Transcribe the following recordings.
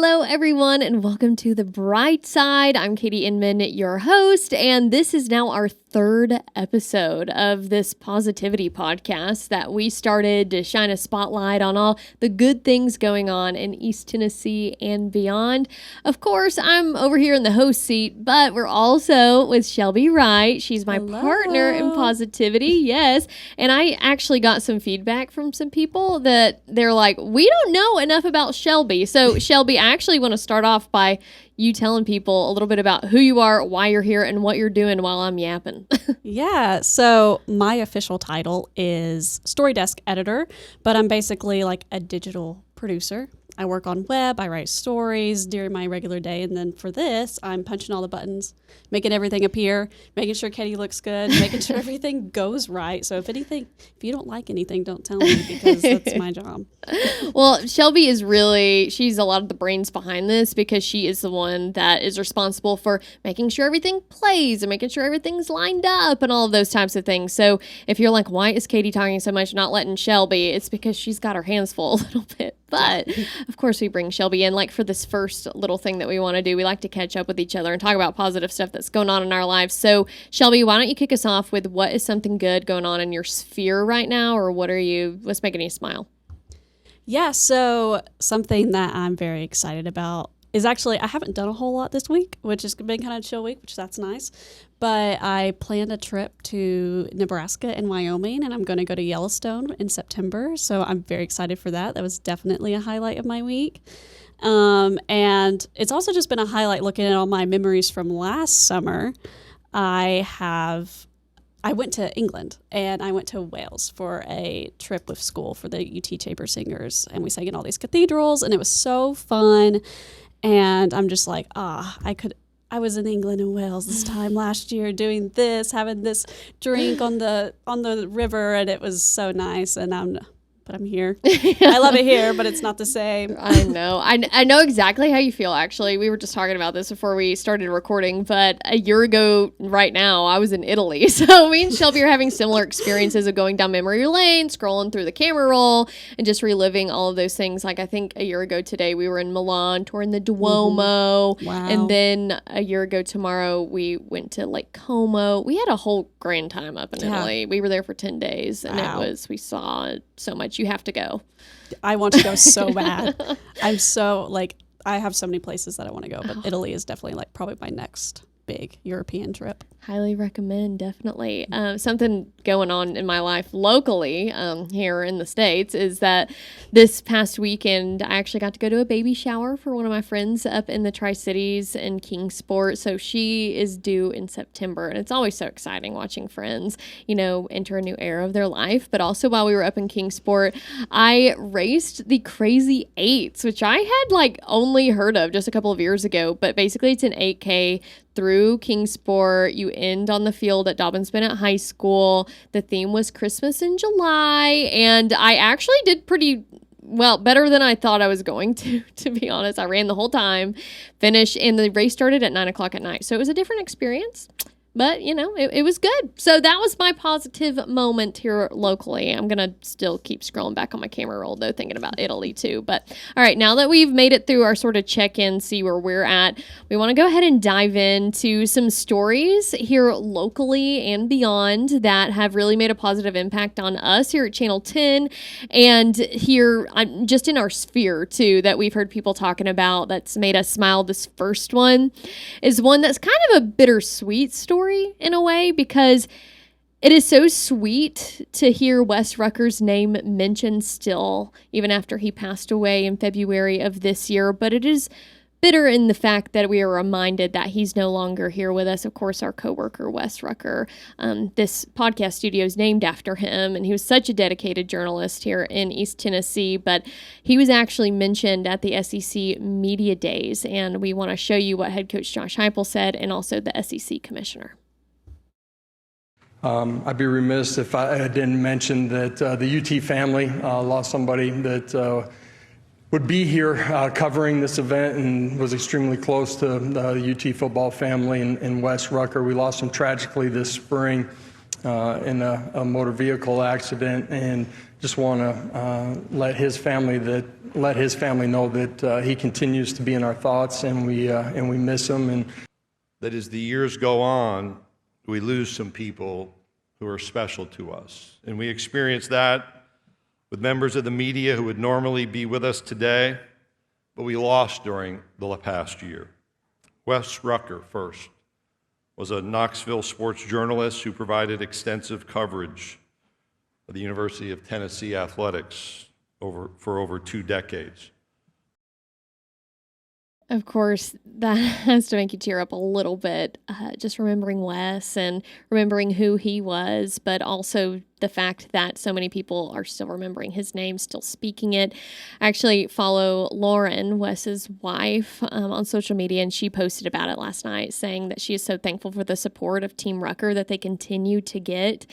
Hello, everyone, and welcome to The Bright Side. I'm Katie Inman, your host, and this is now our third episode of this positivity podcast that we started to shine a spotlight on all the good things going on in East Tennessee and beyond. Of course, I'm over here in the host seat, but we're also with Shelby Wright. She's my partner in positivity, yes, and I actually got some feedback from some people that they're like, we don't know enough about Shelby. So, Shelby, I actually want to start off by you telling people a little bit about who you are, why you're here, and what you're doing while I'm yapping. Yeah, so my official title is Story Desk Editor, but I'm basically like a digital producer. I work on web, I write stories during my regular day, and then for this, I'm punching all the buttons, making everything appear, making sure Katie looks good, making sure everything goes right. So if you don't like anything, don't tell me, because that's my job. Well, Shelby is she's a lot of the brains behind this, because she is the one that is responsible for making sure everything plays and making sure everything's lined up and all of those types of things. So if you're like, why is Katie talking so much, not letting Shelby? It's because she's got her hands full a little bit. But of course we bring Shelby in, like for this first little thing that we want to do. We like to catch up with each other and talk about positive stuff that's going on in our lives. So Shelby, why don't you kick us off with what is something good going on in your sphere right now, or what's making you smile? Yeah, so something that I'm very excited about is actually, I haven't done a whole lot this week, which has been kind of a chill week, which that's nice. But I planned a trip to Nebraska and Wyoming, and I'm going to go to Yellowstone in September. So I'm very excited for that. That was definitely a highlight of my week. And it's also just been a highlight looking at all my memories from last summer. I went to England and I went to Wales for a trip with school for the UT Chamber Singers, and we sang in all these cathedrals, and it was so fun. And I'm just like, I was in England and Wales this time last year doing this, having this drink on the river, and it was so nice. And I'm here. I love it here, but it's not the same. I know. I know exactly how you feel, actually. We were just talking about this before we started recording, but a year ago right now, I was in Italy. So me and Shelby are having similar experiences of going down memory lane, scrolling through the camera roll, and just reliving all of those things. Like, I think a year ago today, we were in Milan, touring the Duomo. Mm-hmm. Wow. And then a year ago tomorrow, we went to Lake Como. We had a whole grand time up in Italy. We were there for 10 days, and we saw so much. You have to go. I want to go so bad. I have so many places that I want to go, but Italy is definitely like probably my next big European trip. Highly recommend, definitely. Something going on in my life locally here in the States is that this past weekend, I actually got to go to a baby shower for one of my friends up in the Tri-Cities in Kingsport. So she is due in September, and it's always so exciting watching friends, enter a new era of their life. But also while we were up in Kingsport, I raced the Crazy Eights, which I had only heard of just a couple of years ago. But basically it's an 8K through Kingsport. You end on the field at Dobbins Bennett High School. The theme was Christmas in July, and I actually did pretty well, better than I thought I was going to be honest. I ran the whole time, finished, and the race started at 9:00 at night. So it was a different experience. But, it was good. So that was my positive moment here locally. I'm going to still keep scrolling back on my camera roll, though, thinking about Italy, too. But, all right, now that we've made it through our sort of check-in, see where we're at, we want to go ahead and dive into some stories here locally and beyond that have really made a positive impact on us here at Channel 10. And here, just in our sphere, too, that we've heard people talking about that's made us smile. This first one is one that's kind of a bittersweet story in a way, because it is so sweet to hear Wes Rucker's name mentioned still, even after he passed away in February of this year. But it is bitter in the fact that we are reminded that he's no longer here with us. Of course, our coworker, Wes Rucker, this podcast studio is named after him, and he was such a dedicated journalist here in East Tennessee. But he was actually mentioned at the SEC Media Days, and we want to show you what head coach Josh Heupel said, and also the SEC commissioner. I'd be remiss if I didn't mention that the UT family lost somebody that would be here covering this event and was extremely close to the UT football family and Wes Rucker. We lost him tragically this spring. in a motor vehicle accident, and just want to let his family know that he continues to be in our thoughts, and we miss him. And that as the years go on, we lose some people who are special to us, and we experience that with members of the media who would normally be with us today, but we lost during the past year. Wes Rucker, first, was a Knoxville sports journalist who provided extensive coverage of the University of Tennessee athletics for over 2 decades. Of course, that has to make you tear up a little bit, just remembering Wes and remembering who he was, but also the fact that so many people are still remembering his name, still speaking it. I actually follow Lauren, Wes's wife, on social media, and she posted about it last night, saying that she is so thankful for the support of Team Rucker that they continue to get.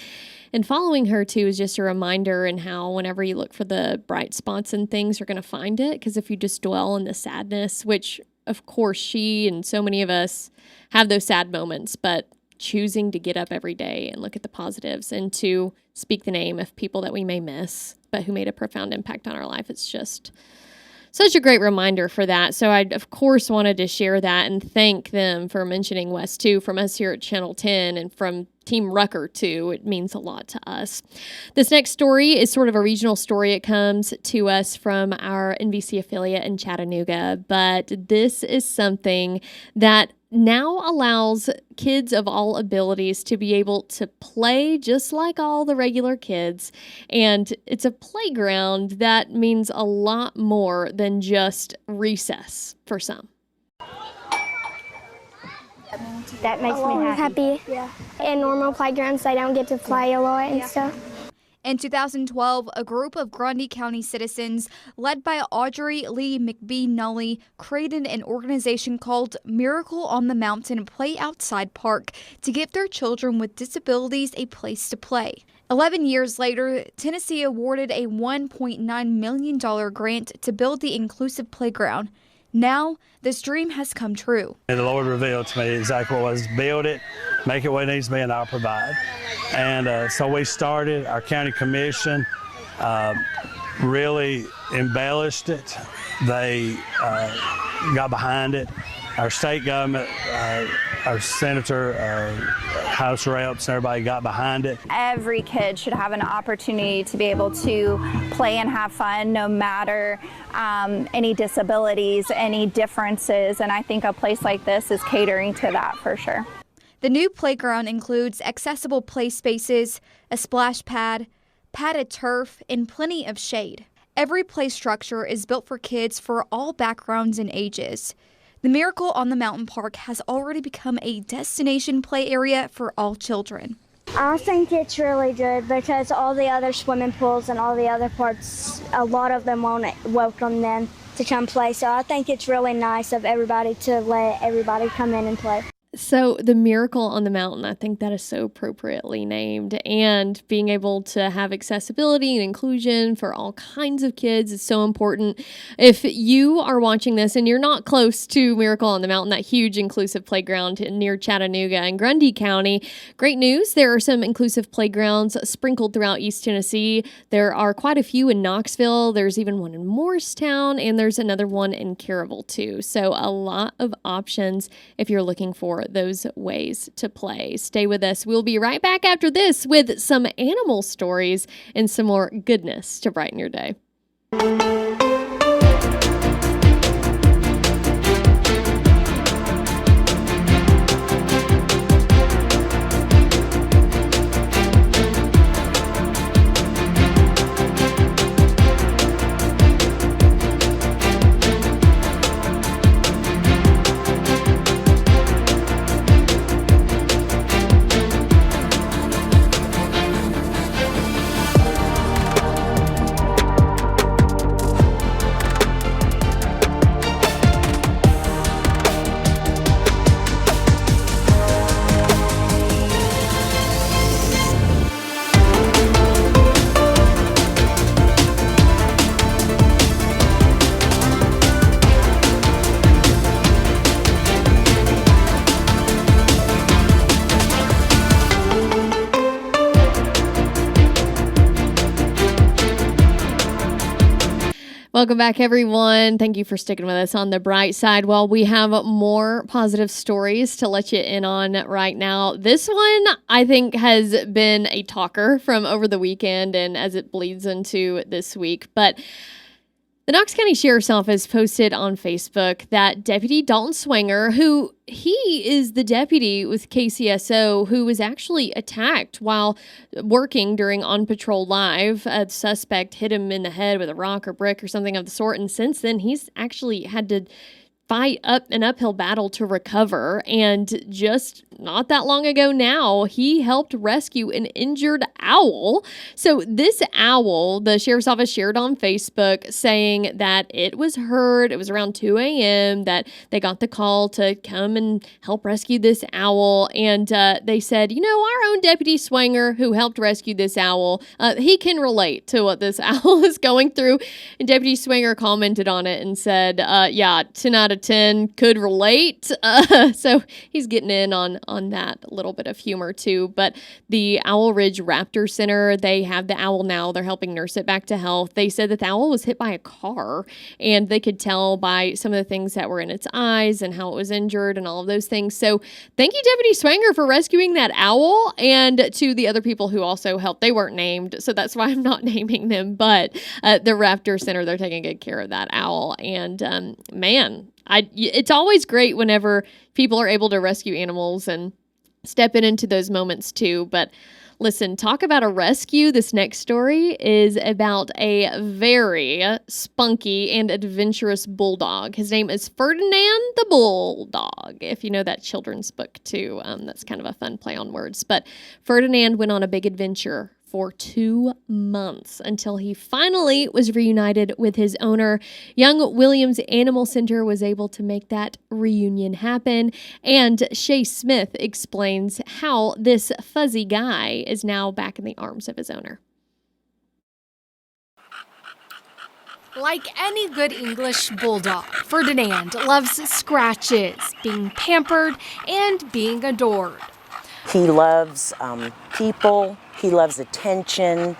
And following her, too, is just a reminder in how whenever you look for the bright spots and things, you're going to find it. Because if you just dwell in the sadness, which, of course, she and so many of us have those sad moments, but choosing to get up every day and look at the positives and to speak the name of people that we may miss, but who made a profound impact on our life, it's just such a great reminder for that. So I, of course, wanted to share that and thank them for mentioning Wes, too, from us here at Channel 10 and from Team Rucker, too. It means a lot to us. This next story is sort of a regional story. It comes to us from our NBC affiliate in Chattanooga, but this is something that now allows kids of all abilities to be able to play just like all the regular kids. And it's a playground that means a lot more than just recess for some. That makes me happy. Yeah. In normal playgrounds, they don't get to play a lot and stuff. In 2012, a group of Grundy County citizens, led by Audrey Lee McBee-Nully, created an organization called Miracle on the Mountain Play Outside Park to give their children with disabilities a place to play. 11 years later, Tennessee awarded a $1.9 million grant to build the inclusive playground. Now, this dream has come true. And the Lord revealed to me exactly what it was: build it, make it what it needs to be, and I'll provide. And so we started. Our county commission really embellished it. They got behind it. Our state government, our senator, our House reps, everybody got behind it. Every kid should have an opportunity to be able to play and have fun, no matter any disabilities, any differences, and I think a place like this is catering to that for sure. The new playground includes accessible play spaces, a splash pad, padded turf, and plenty of shade. Every play structure is built for kids for all backgrounds and ages. The Miracle on the Mountain Park has already become a destination play area for all children. I think it's really good because all the other swimming pools and all the other parts, a lot of them won't welcome them to come play. So I think it's really nice of everybody to let everybody come in and play. So the Miracle on the Mountain, I think that is so appropriately named, and being able to have accessibility and inclusion for all kinds of kids is so important. If you are watching this and you're not close to Miracle on the Mountain, that huge inclusive playground near Chattanooga and Grundy County, great news. There are some inclusive playgrounds sprinkled throughout East Tennessee. There are quite a few in Knoxville. There's even one in Morristown, and there's another one in Caryville too. So a lot of options if you're looking for those ways to play. Stay with us. We'll be right back after this with some animal stories and some more goodness to brighten your day. Welcome back, everyone. Thank you for sticking with us on the bright side. Well, we have more positive stories to let you in on right now. This one, I think, has been a talker from over the weekend and as it bleeds into this week. But the Knox County Sheriff's Office posted on Facebook that Deputy Dalton Swanger, who he is the deputy with KCSO who was actually attacked while working during On Patrol Live. A suspect hit him in the head with a rock or brick or something of the sort. And since then, he's actually had to fight up an uphill battle to recover. And just not that long ago now, he helped rescue an injured owl. So this owl, the sheriff's office shared on Facebook saying that it was heard, it was around 2 a.m. that they got the call to come and help rescue this owl. And they said, our own Deputy Swanger, who helped rescue this owl, he can relate to what this owl is going through. And Deputy Swanger commented on it and said, 10 out of 10 could relate. So he's getting in on that, a little bit of humor too. But the Owl Ridge Raptor Center, they have the owl now. They're helping nurse it back to health. They said that the owl was hit by a car, and they could tell by some of the things that were in its eyes and how it was injured and all of those things. So thank you, Deputy Swanger, for rescuing that owl, and to the other people who also helped. They weren't named, so that's why I'm not naming them. But the Raptor Center, they're taking good care of that owl. And it's always great whenever people are able to rescue animals and step into those moments too. But listen, talk about a rescue. This next story is about a very spunky and adventurous bulldog. His name is Ferdinand the Bulldog. If you know that children's book too, that's kind of a fun play on words. But Ferdinand went on a big adventure for 2 months until he finally was reunited with his owner. Young Williams Animal Center was able to make that reunion happen. And Shay Smith explains how this fuzzy guy is now back in the arms of his owner. Like any good English bulldog, Ferdinand loves scratches, being pampered, and being adored. He loves people. He loves attention.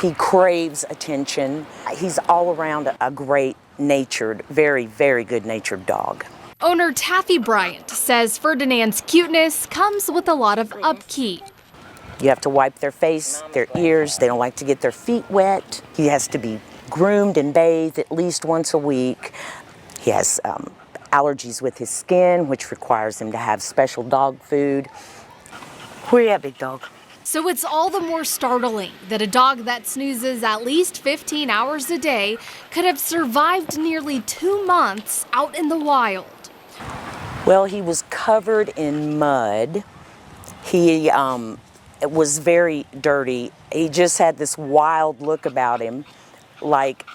He craves attention. He's all around a great-natured, very, very good-natured dog. Owner Taffy Bryant says Ferdinand's cuteness comes with a lot of upkeep. You have to wipe their face, their ears. They don't like to get their feet wet. He has to be groomed and bathed at least once a week. He has allergies with his skin, which requires him to have special dog food. Where you at, big dog? So it's all the more startling that a dog that snoozes at least 15 hours a day could have survived nearly 2 months out in the wild. Well, he was covered in mud. He was very dirty. He just had this wild look about him, like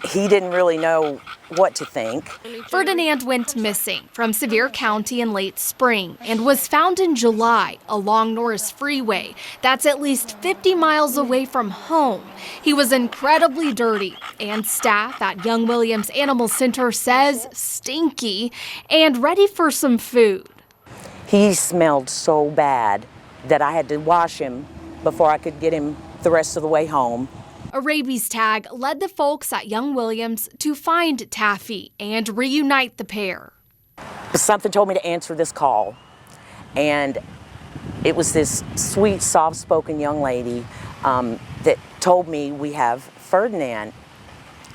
he didn't really know what to think. Ferdinand went missing from Sevier County in late spring and was found in July along Norris Freeway. That's at least 50 miles away from home. He was incredibly dirty, and staff at Young Williams Animal Center says stinky and ready for some food. He smelled so bad that I had to wash him before I could get him the rest of the way home. A rabies tag led the folks at Young Williams to find Taffy and reunite the pair. But something told me to answer this call, and it was this sweet, soft-spoken young lady that told me we have Ferdinand.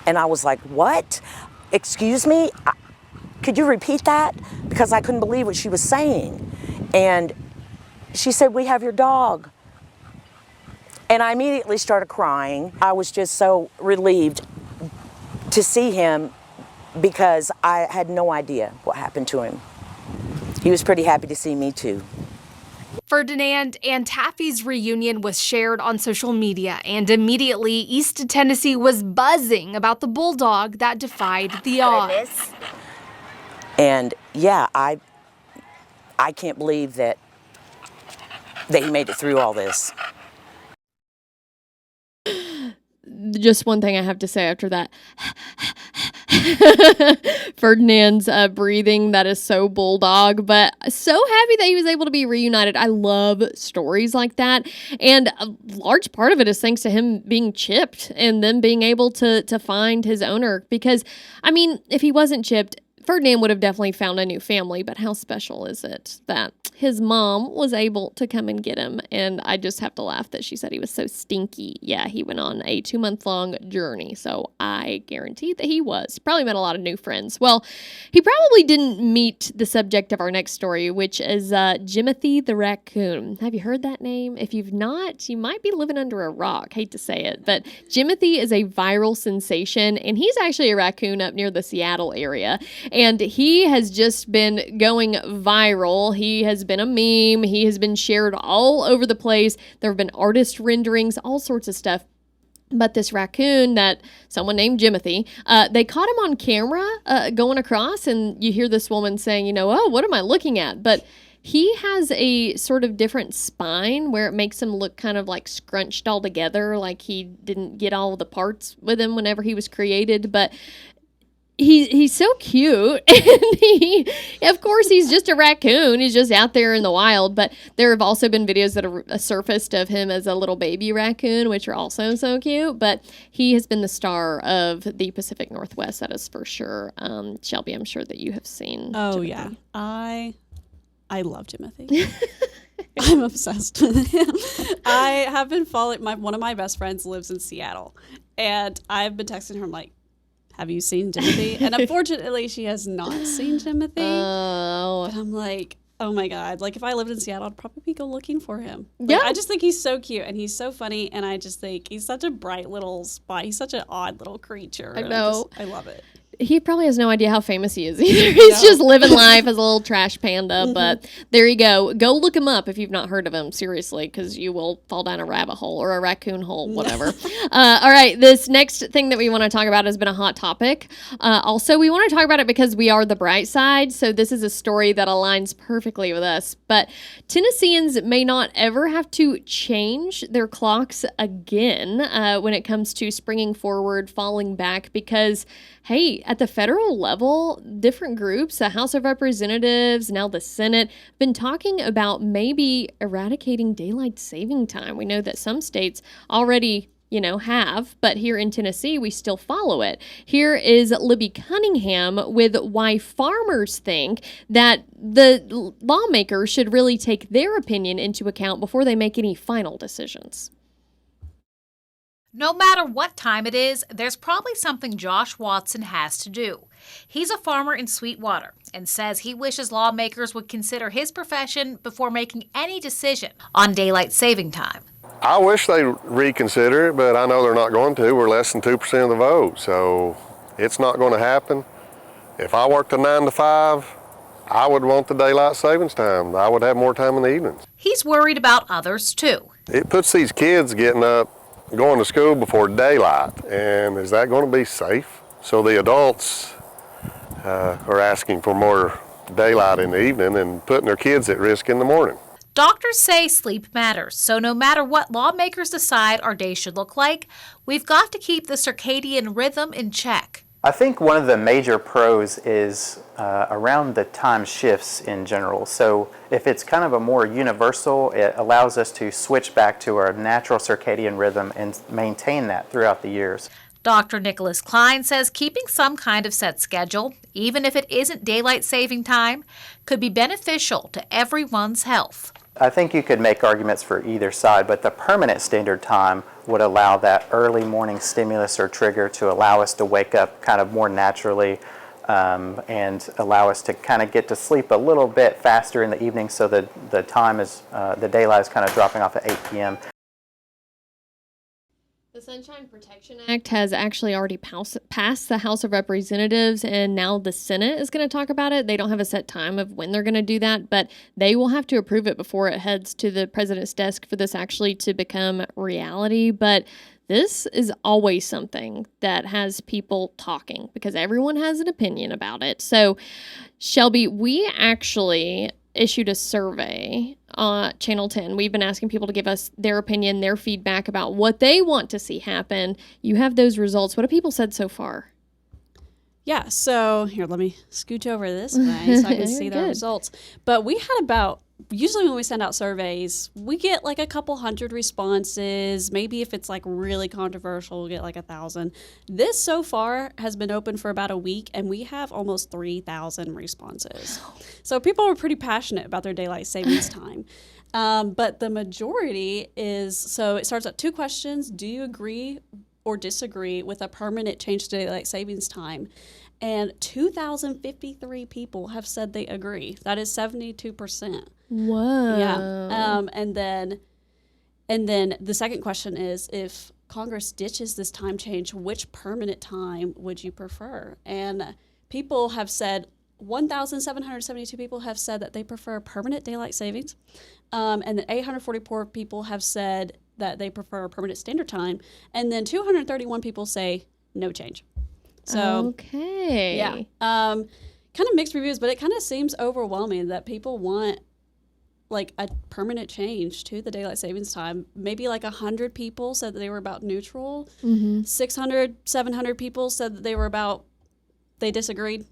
And I was like, what? Excuse me? Could you repeat that? Because I couldn't believe what she was saying. And she said, we have your dog. And I immediately started crying. I was just so relieved to see him because I had no idea what happened to him. He was pretty happy to see me too. Ferdinand and Taffy's reunion was shared on social media, and immediately East Tennessee was buzzing about the bulldog that defied the odds. And yeah, I can't believe that he made it through all this. Just one thing I have to say after that. Ferdinand's breathing, that is so bulldog, but so happy that he was able to be reunited. I love stories like that, and a large part of it is thanks to him being chipped and then being able to find his owner, because, I mean, if he wasn't chipped, Ferdinand would have definitely found a new family, but how special is it that his mom was able to come and get him? And I just have to laugh that she said he was so stinky. Yeah, he went on a 2-month-long journey, so I guarantee that he was. Probably met a lot of new friends. Well, he probably didn't meet the subject of our next story, which is Jimothy the raccoon. Have you heard that name? If you've not, you might be living under a rock. Hate to say it, but Jimothy is a viral sensation, and he's actually a raccoon up near the Seattle area. And he has just been going viral. He has been a meme. He has been shared all over the place. There have been artist renderings, all sorts of stuff. But this raccoon that someone named Jimothy, they caught him on camera going across, and you hear this woman saying, oh, what am I looking at? But he has a sort of different spine where it makes him look kind of like scrunched all together, like he didn't get all the parts with him whenever he was created. But he's so cute, and of course, he's just a raccoon. He's just out there in the wild. But there have also been videos that are surfaced of him as a little baby raccoon, which are also so cute. But he has been the star of the Pacific Northwest, that is for sure. Shelby, I'm sure that you have seen. Oh, Jimothy. yeah. I love Jimothy. I'm obsessed with him. I have been following, one of my best friends lives in Seattle, and I've been texting her, I'm like, have you seen Jimothy? And unfortunately, she has not seen Jimothy. Oh. But I'm like, oh my God. Like, if I lived in Seattle, I'd probably go looking for him. Yeah. I just think he's so cute and he's so funny. And I just think he's such a bright little spot. He's such an odd little creature. I know. I love it. He probably has no idea how famous he is either. He's just living life as a little trash panda. But there you go. Go look him up if you've not heard of him, seriously, because you will fall down a rabbit hole or a raccoon hole, whatever. All right, this next thing that we want to talk about has been a hot topic. Also, we want to talk about it because we are the bright side, so this is a story that aligns perfectly with us. But Tennesseans may not ever have to change their clocks again when it comes to springing forward, falling back, because hey, at the federal level, different groups, the House of Representatives, now the Senate, have been talking about maybe eradicating daylight saving time. We know that some states already, have, but here in Tennessee, we still follow it. Here is Libby Cunningham with why farmers think that the lawmakers should really take their opinion into account before they make any final decisions. No matter what time it is, there's probably something Josh Watson has to do. He's a farmer in Sweetwater and says he wishes lawmakers would consider his profession before making any decision on daylight saving time. I wish they'd reconsider it, but I know they're not going to. We're less than 2% of the vote, so it's not going to happen. If I worked a 9 to 5, I would want the daylight savings time. I would have more time in the evenings. He's worried about others, too. It puts these kids getting up, going to school before daylight, and is that going to be safe? So the adults are asking for more daylight in the evening and putting their kids at risk in the morning. Doctors say sleep matters, so no matter what lawmakers decide our day should look like, we've got to keep the circadian rhythm in check. I think one of the major pros is around the time shifts in general. So if it's kind of a more universal, it allows us to switch back to our natural circadian rhythm and maintain that throughout the years. Dr. Nicholas Klein says keeping some kind of set schedule, even if it isn't daylight saving time, could be beneficial to everyone's health. I think you could make arguments for either side, but the permanent standard time would allow that early morning stimulus or trigger to allow us to wake up kind of more naturally and allow us to kind of get to sleep a little bit faster in the evening, so that the time is, the daylight is kind of dropping off at 8 p.m. The Sunshine Protection Act has actually already passed the House of Representatives, and now the Senate is going to talk about it. They don't have a set time of when they're going to do that, but they will have to approve it before it heads to the president's desk for this actually to become reality. But this is always something that has people talking because everyone has an opinion about it. So, Shelby, we actually issued a survey on Channel 10. We've been asking people to give us their opinion, their feedback about what they want to see happen. You have those results. What have people said so far? Yeah, so here, let me scooch over this way so I can see the Good. results. But we had usually when we send out surveys, we get like a couple hundred responses. Maybe if it's like really controversial, we'll get like 1,000. This so far has been open for about a week, and we have almost 3,000 responses. So people are pretty passionate about their daylight savings time. But the majority so it starts at 2 questions. Do you agree or disagree with a permanent change to daylight savings time? And 2,053 people have said they agree. That is 72%. Whoa. Yeah. And then the second question is, if Congress ditches this time change, which permanent time would you prefer? And people have said 1,772 people have said that they prefer permanent daylight savings. And then 844 people have said that they prefer permanent standard time. And then 231 people say no change. So, okay. Yeah. Kind of mixed reviews, but it kind of seems overwhelming that people want like a permanent change to the daylight savings time. Maybe like 100 people said that they were about neutral. 600, 700 people said that they disagreed.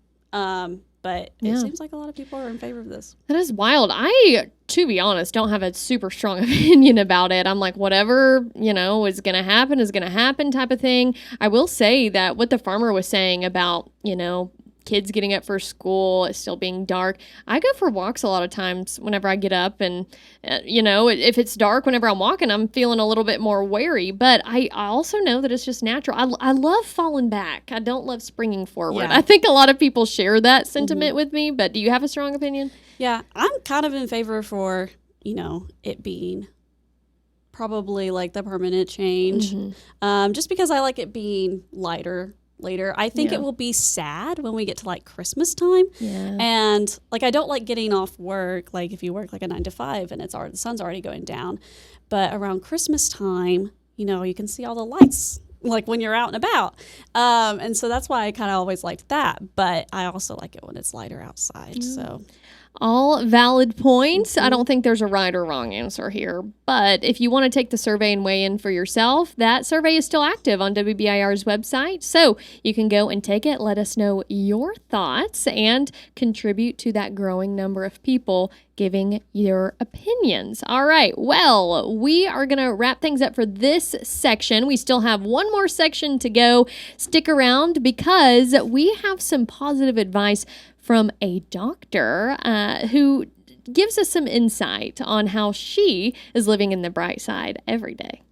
But it seems like a lot of people are in favor of this. That is wild. I, to be honest, don't have a super strong opinion about it. I'm like, whatever, is going to happen type of thing. I will say that what the farmer was saying about, kids getting up for school, it's still being dark. I go for walks a lot of times whenever I get up, and if it's dark whenever I'm walking, I'm feeling a little bit more wary. But I also know that it's just natural. I love falling back. I don't love springing forward. Yeah. I think a lot of people share that sentiment with me. But do you have a strong opinion? Yeah, I'm kind of in favor for it being probably like the permanent change, just because I like it being lighter later. I think it will be sad when we get to like Christmas time. Yeah. And like, I don't like getting off work, like if you work like a 9 to 5 and the sun's already going down. But around Christmas time, you can see all the lights like when you're out and about. And so that's why I kind of always liked that. But I also like it when it's lighter outside. So all valid points. I don't think there's a right or wrong answer here. But if you want to take the survey and weigh in for yourself, that survey is still active on WBIR's website. So you can go and take it, let us know your thoughts, and contribute to that growing number of people giving your opinions. All right. Well, we are going to wrap things up for this section. We still have one more section to go. Stick around because we have some positive advice from a doctor who gives us some insight on how she is living in the bright side every day.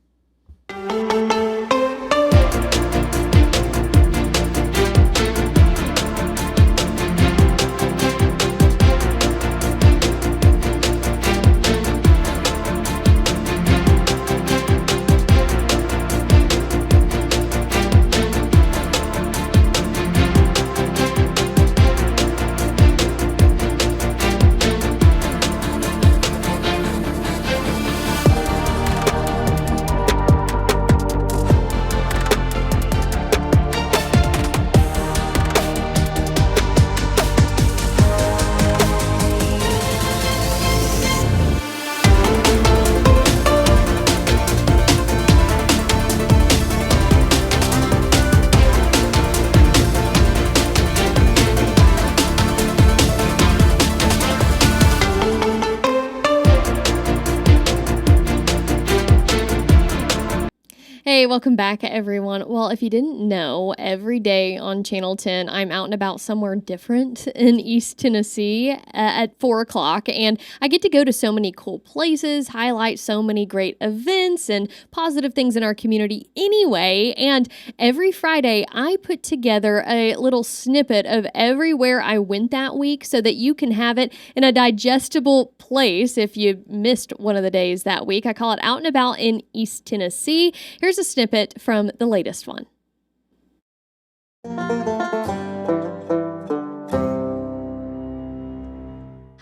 Hey, welcome back, everyone. Well, if you didn't know, every day on Channel 10, I'm out and about somewhere different in East Tennessee at 4 o'clock, and I get to go to so many cool places, highlight so many great events and positive things in our community anyway, and every Friday, I put together a little snippet of everywhere I went that week so that you can have it in a digestible place if you missed one of the days that week. I call it Out and About in East Tennessee. Here's a snippet from the latest one.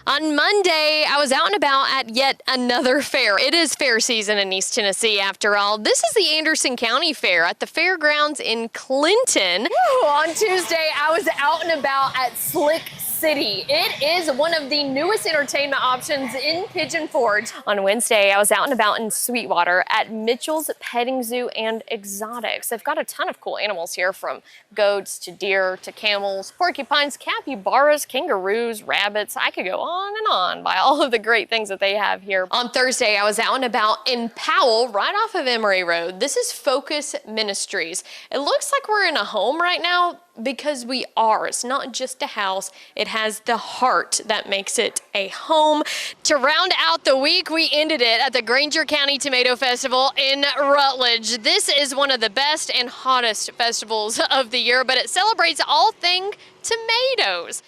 On Monday, I was out and about at yet another fair. It is fair season in East Tennessee, after all. This is the Anderson County Fair at the fairgrounds in Clinton. On Tuesday, I was out and about at Slick City. It is one of the newest entertainment options in Pigeon Forge. On Wednesday, I was out and about in Sweetwater at Mitchell's Petting Zoo and Exotics. They've got a ton of cool animals here, from goats to deer to camels, porcupines, capybaras, kangaroos, rabbits. I could go on by all of the great things that they have here. On Thursday, I was out and about in Powell, right off of Emory Road. This is Focus Ministries. It looks like we're in a home right now, because we are. It's not just a house. It has the heart that makes it a home. To round out the week, we ended it at the Granger County Tomato Festival in Rutledge. This is one of the best and hottest festivals of the year, but it celebrates all things tomatoes.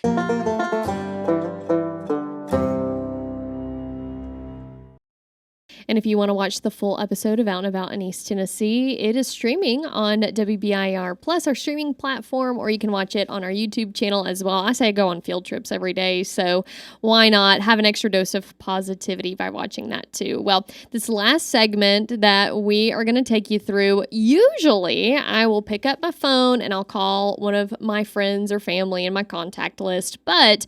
And if you want to watch the full episode of Out and About in East Tennessee, it is streaming on WBIR Plus, our streaming platform, or you can watch it on our YouTube channel as well. I say I go on field trips every day, so why not have an extra dose of positivity by watching that too? Well, this last segment that we are going to take you through, usually I will pick up my phone and I'll call one of my friends or family in my contact list, but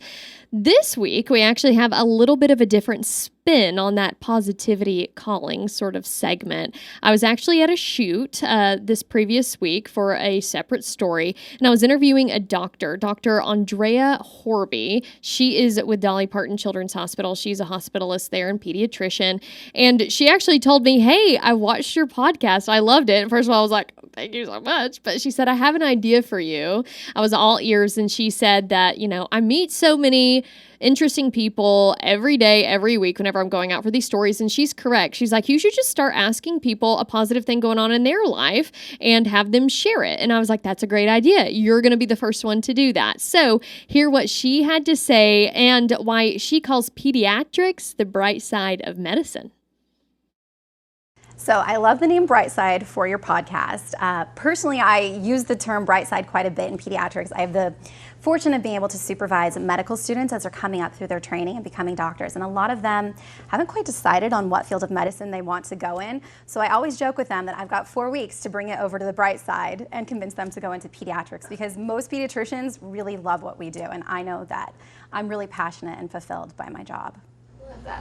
this week, we actually have a little bit of a different spin on that positivity calling sort of segment. I was actually at a shoot this previous week for a separate story, and I was interviewing a doctor, Dr. Andrea Horby. She is with Dolly Parton Children's Hospital. She's a hospitalist there and pediatrician, and she actually told me, hey, I watched your podcast. I loved it. First of all, I was like, thank you so much. But she said, I have an idea for you. I was all ears, and she said that, I meet so many interesting people every day, every week, whenever I'm going out for these stories. And she's correct. She's like, you should just start asking people a positive thing going on in their life and have them share it. And I was like, that's a great idea. You're going to be the first one to do that. So hear what she had to say and why she calls pediatrics the bright side of medicine. So I love the name Brightside for your podcast. Personally, I use the term Brightside quite a bit in pediatrics. I have the fortune of being able to supervise medical students as they're coming up through their training and becoming doctors. And a lot of them haven't quite decided on what field of medicine they want to go in. So I always joke with them that I've got 4 weeks to bring it over to the bright side and convince them to go into pediatrics, because most pediatricians really love what we do. And I know that I'm really passionate and fulfilled by my job.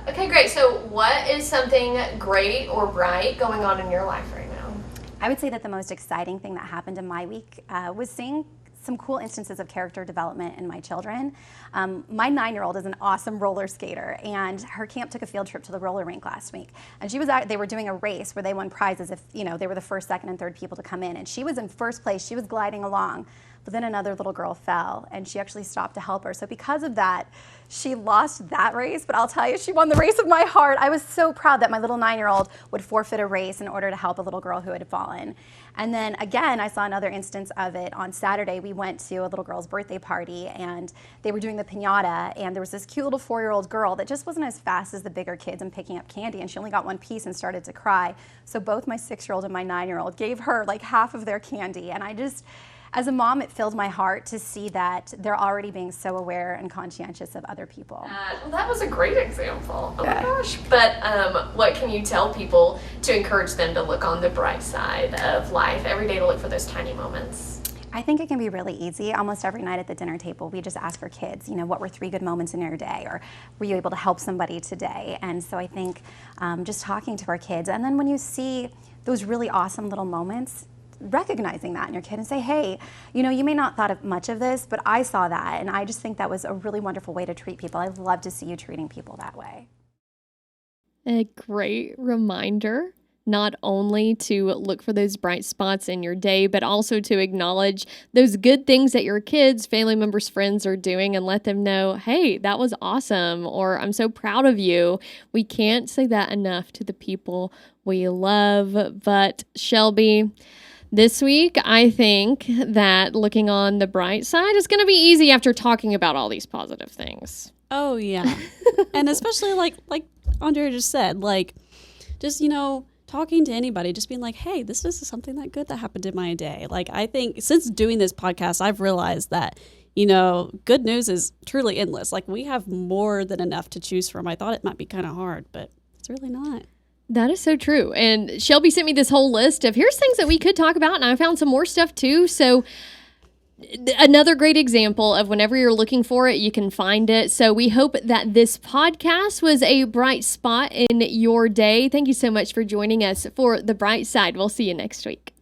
Okay, great. So what is something great or bright going on in your life right now? I would say that the most exciting thing that happened in my week was seeing some cool instances of character development in my children. My 9-year-old is an awesome roller skater, and her camp took a field trip to the roller rink last week. And she was out, they were doing a race where they won prizes if they were the first, second, and third people to come in. And she was in first place. She was gliding along. But then another little girl fell, and she actually stopped to help her. So because of that, she lost that race, but I'll tell you, she won the race of my heart. I was so proud that my little 9-year-old would forfeit a race in order to help a little girl who had fallen. And then again, I saw another instance of it on Saturday. We went to a little girl's birthday party, and they were doing the piñata, and there was this cute little 4-year-old girl that just wasn't as fast as the bigger kids in picking up candy, and she only got one piece and started to cry. So both my 6-year-old and my 9-year-old gave her like half of their candy, and I just, as a mom, it filled my heart to see that they're already being so aware and conscientious of other people. Well, that was a great example. Oh my gosh. But what can you tell people to encourage them to look on the bright side of life every day, to look for those tiny moments? I think it can be really easy. Almost every night at the dinner table, we just ask our kids, what were 3 good moments in your day? Or were you able to help somebody today? And so I think just talking to our kids, and then when you see those really awesome little moments, recognizing that in your kid and say, hey, you may not thought of much of this, but I saw that, and I just think that was a really wonderful way to treat people. I'd love to see you treating people that way. A great reminder, not only to look for those bright spots in your day, but also to acknowledge those good things that your kids, family members, friends are doing, and let them know, hey, that was awesome, or I'm so proud of you. We can't say that enough to the people we love. But Shelby, this week, I think that looking on the bright side is going to be easy after talking about all these positive things. Oh, yeah. And especially like Andrea just said, just, talking to anybody, just being like, hey, this is something that good that happened in my day. I think since doing this podcast, I've realized that, good news is truly endless. We have more than enough to choose from. I thought it might be kind of hard, but it's really not. That is so true. And Shelby sent me this whole list of here's things that we could talk about, and I found some more stuff too. So another great example of whenever you're looking for it, you can find it. So we hope that this podcast was a bright spot in your day. Thank you so much for joining us for The Bright Side. We'll see you next week.